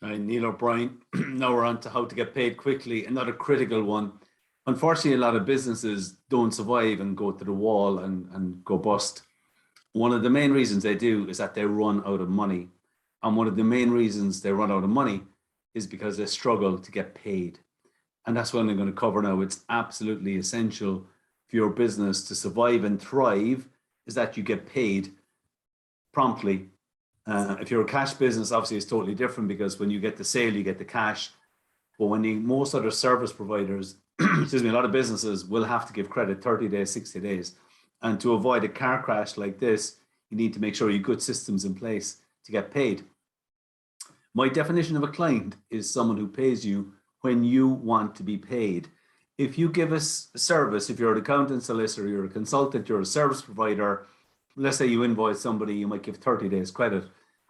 Right, Neil O'Brien. Now we're on to how to get paid quickly, another critical one. Unfortunately, a lot of businesses don't survive and go to the wall and go bust. One of the main reasons they do is that they run out of money. And one of the main reasons they run out of money is because they struggle to get paid. And that's what I'm going to cover now. It's absolutely essential for your business to survive and thrive is that you get paid promptly. If you're a cash business, obviously it's totally different because when you get the sale, you get the cash. But when most other service providers, excuse me, a lot of businesses will have to give credit 30 days, 60 days. And to avoid a car crash like this, you need to make sure you have good systems in place to get paid. My definition of a client is someone who pays you when you want to be paid. If you give us a service, if you're an accountant, solicitor, you're a consultant, you're a service provider, let's say you invoice somebody, you might give 30 days credit.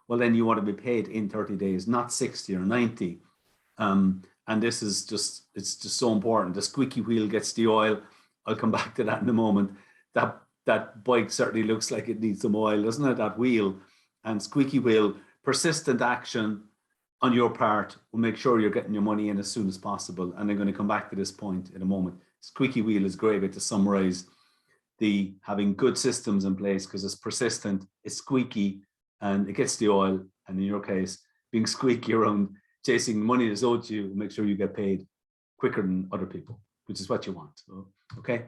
Well, then you want to be paid in 30 days, not 60 or 90. And this is just, it's just so important. The squeaky wheel gets the oil. I'll come back to that in a moment. That bike certainly looks like it needs some oil, doesn't it? That wheel. And squeaky wheel, persistent action on your part will make sure you're getting your money in as soon as possible. And I'm going to come back to this point in a moment. Squeaky wheel is a great way to summarize the having good systems in place because it's persistent, it's squeaky, and it gets the oil. And in your case, being squeaky around chasing money that's owed to you will make sure you get paid quicker than other people, which is what you want. So, okay.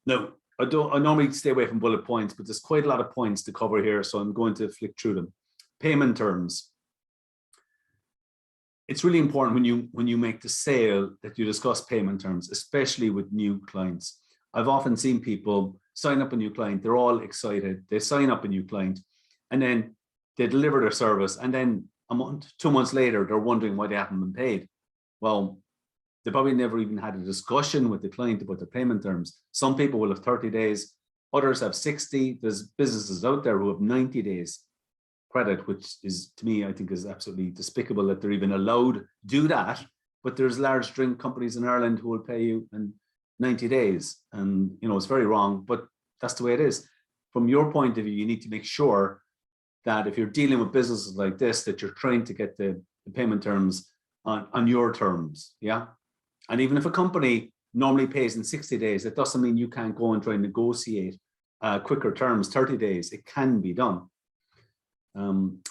Now, I normally stay away from bullet points, but there's quite a lot of points to cover here, so I'm going to flick through them. Payment terms. It's really important when you make the sale that you discuss payment terms, especially with new clients. I've often seen people sign up a new client, they're all excited, they sign up a new client, and then they deliver their service, and then a month, 2 months later, they're wondering why they haven't been paid. Well, they probably never even had a discussion with the client about the payment terms. Some people will have 30 days, others have 60. There's businesses out there who have 90 days credit, which is, to me, I think is absolutely despicable that they're even allowed to do that. But there's large drink companies in Ireland who will pay you in 90 days. And, you know, it's very wrong, but that's the way it is. From your point of view, you need to make sure that if you're dealing with businesses like this, that you're trying to get the payment terms on your terms, yeah? And even if a company normally pays in 60 days, it doesn't mean you can't go and try and negotiate quicker terms, 30 days. It can be done.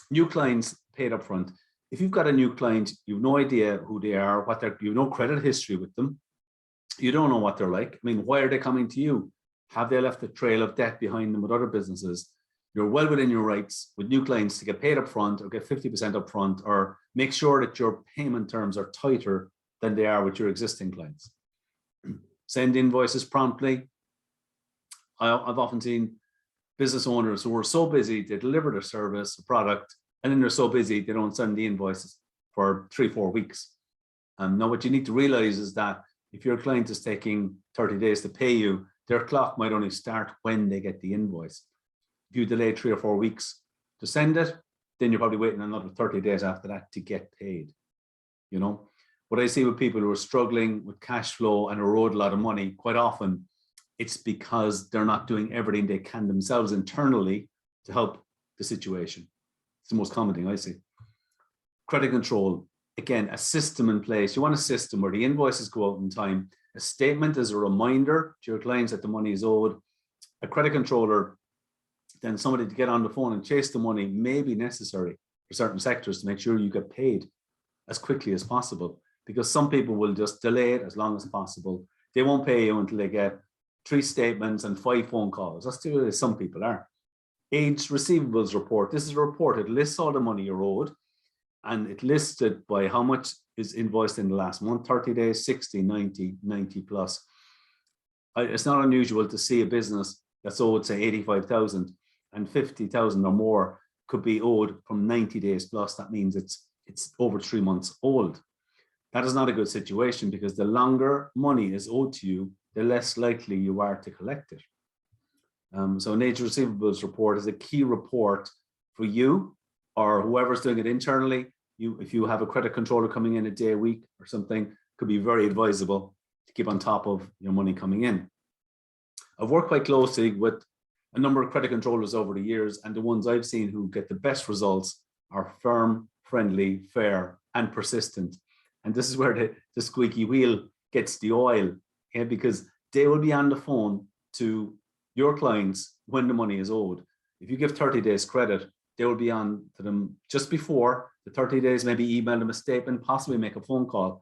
New clients paid up front. If you've got a new client, you've no idea who they are, you've no credit history with them. You don't know what they're like. I mean, why are they coming to you? Have they left a trail of debt behind them with other businesses? You're well within your rights with new clients to get paid up front or get 50% up front, or make sure that your payment terms are tighter than they are with your existing clients. Send invoices promptly. I've often seen business owners who are so busy, they deliver their service, a product, and then they're so busy, they don't send the invoices for 3-4 weeks. Now, what you need to realize is that if your client is taking 30 days to pay you, their clock might only start when they get the invoice. If you delay 3 or 4 weeks to send it, then you're probably waiting another 30 days after that to get paid. You know, what I see with people who are struggling with cash flow and are owed a lot of money, quite often, it's because they're not doing everything they can themselves internally to help the situation. It's the most common thing I see. Credit control, again, a system in place. You want a system where the invoices go out in time. A statement is a reminder to your clients that the money is owed. A credit controller, then somebody to get on the phone and chase the money may be necessary for certain sectors to make sure you get paid as quickly as possible, because some people will just delay it as long as possible. They won't pay you until they get 3 statements and 5 phone calls. That's the way some people are. Aged Receivables Report. This is a report. It lists all the money you're owed, and it lists it by how much is invoiced in the last month, 30 days, 60, 90, 90 plus. It's not unusual to see a business that's owed, say, 85,000 and 50,000 or more could be owed from 90 days plus. That means it's over 3 months old. That is not a good situation, because the longer money is owed to you, the less likely you are to collect it. So an Aged Receivables Report is a key report for you or whoever's doing it internally. If you have a credit controller coming in a day a week or something, could be very advisable to keep on top of your money coming in. I've worked quite closely with a number of credit controllers over the years, and the ones I've seen who get the best results are firm, friendly, fair, and persistent. And this is where the squeaky wheel gets the oil, okay? Because they will be on the phone to your clients when the money is owed. If you give 30 days credit, they will be on to them just before the 30 days, maybe email them a statement, possibly make a phone call.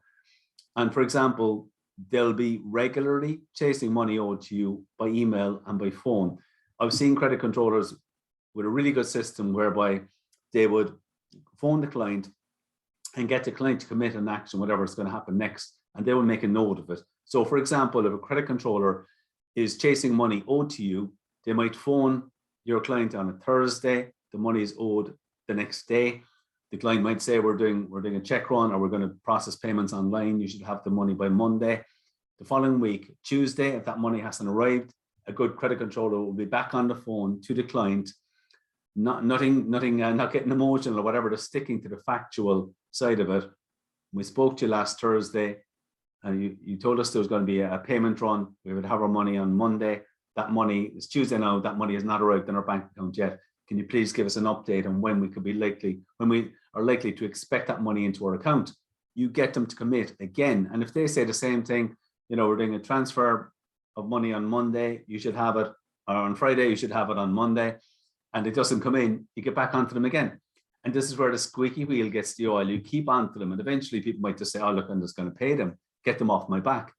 And for example, they'll be regularly chasing money owed to you by email and by phone. I've seen credit controllers with a really good system whereby they would phone the client and get the client to commit an action, whatever is going to happen next, and they will make a note of it. So for example, if a credit controller is chasing money owed to you, they might phone your client on a Thursday, the money is owed the next day. The client might say, we're doing a check run, or we're going to process payments online. You should have the money by Monday. The following week, Tuesday, if that money hasn't arrived, a good credit controller will be back on the phone to the client, not getting emotional or whatever, just sticking to the factual side of it. We spoke to you last Thursday, and you told us there was going to be a payment run. We would have our money on Monday. That money is Tuesday now. That money has not arrived in our bank account yet. Can you please give us an update on when we are likely to expect that money into our account? You get them to commit again. And if they say the same thing, we're doing a transfer of money on Monday, you should have it, or on Friday, you should have it on Monday, and it doesn't come in, you get back onto them again. And this is where the squeaky wheel gets the oil. You keep onto them, and eventually people might just say, oh, look, I'm just going to pay them, get them off my back.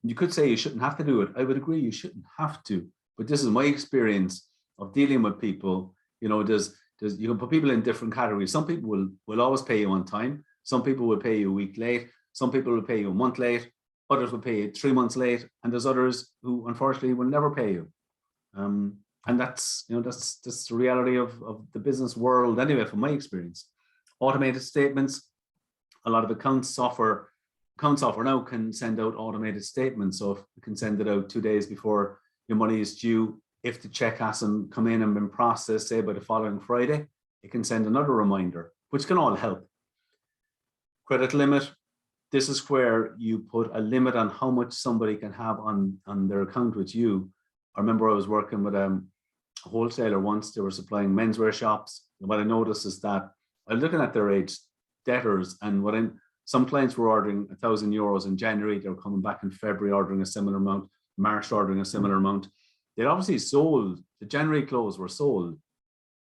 You could say you shouldn't have to do it. I would agree, you shouldn't have to, but this is my experience of dealing with people. You can put people in different categories. Some people will always pay you on time. Some people will pay you a week late. Some people will pay you a month late. Others will pay you 3 months late. And there's others who unfortunately will never pay you. And that's the reality of the business world anyway, from my experience. Automated statements, a lot of account software now can send out automated statements. So if you can send it out 2 days before your money is due, if the check hasn't come in and been processed, say by the following Friday, it can send another reminder, which can all help. Credit limit. This is where you put a limit on how much somebody can have on their account with you. I remember I was working with a wholesaler once. They were supplying menswear shops. And what I noticed is that I was looking at their age debtors, and some clients were ordering €1,000 in January. They were coming back in February ordering a similar amount, March ordering a similar amount. They'd obviously sold, the January clothes were sold.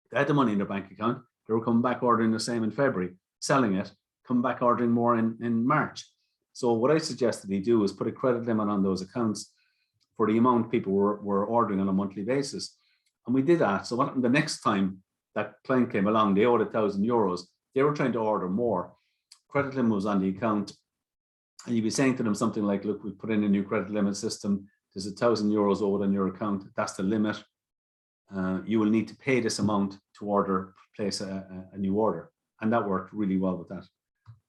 They had the money in their bank account. They were coming back ordering the same in February, selling it, coming back ordering more in March. So what I suggested he do is put a credit limit on those accounts for the amount people were ordering on a monthly basis. And we did that. So what happened the next time that client came along, they owed €1,000. They were trying to order more. Credit limit was on the account. And you'd be saying to them something like, look, we put in a new credit limit system. There's €1,000 owed on your account. That's the limit. You will need to pay this amount to place a new order. And that worked really well with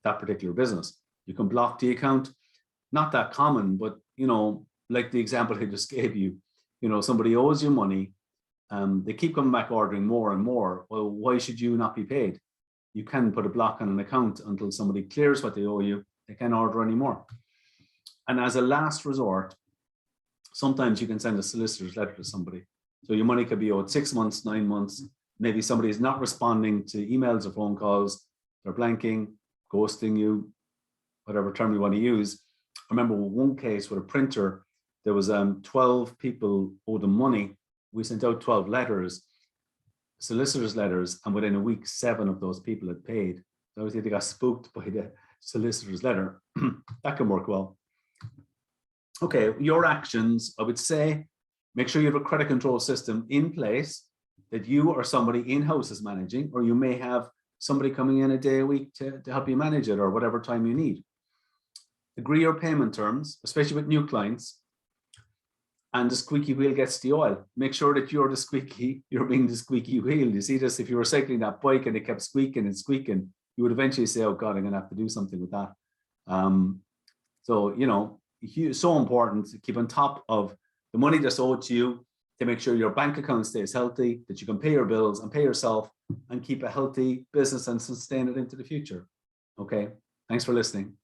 that particular business. You can block the account. Not that common, but like the example I just gave you, somebody owes you money. They keep coming back ordering more and more. Well, why should you not be paid? You can put a block on an account until somebody clears what they owe you. They can't order anymore. And as a last resort, sometimes you can send a solicitor's letter to somebody. So your money could be owed 6 months, 9 months. Maybe somebody is not responding to emails or phone calls. They're blanking, ghosting you, whatever term you want to use. I remember one case with a printer. There was 12 people owed them money. We sent out 12 letters, solicitor's letters, and within a week, 7 of those people had paid. So obviously they got spooked by the solicitor's letter. That can work well. Okay, your actions, I would say, make sure you have a credit control system in place that you or somebody in-house is managing, or you may have somebody coming in a day a week to help you manage it, or whatever time you need. Agree your payment terms, especially with new clients, and the squeaky wheel gets the oil. Make sure that you're being the squeaky wheel. You see this, if you were cycling that bike and it kept squeaking and squeaking, you would eventually say, oh God, I'm gonna have to do something with that. So important to keep on top of the money that's owed to you, to make sure your bank account stays healthy, that you can pay your bills and pay yourself and keep a healthy business and sustain it into the future. Okay, thanks for listening.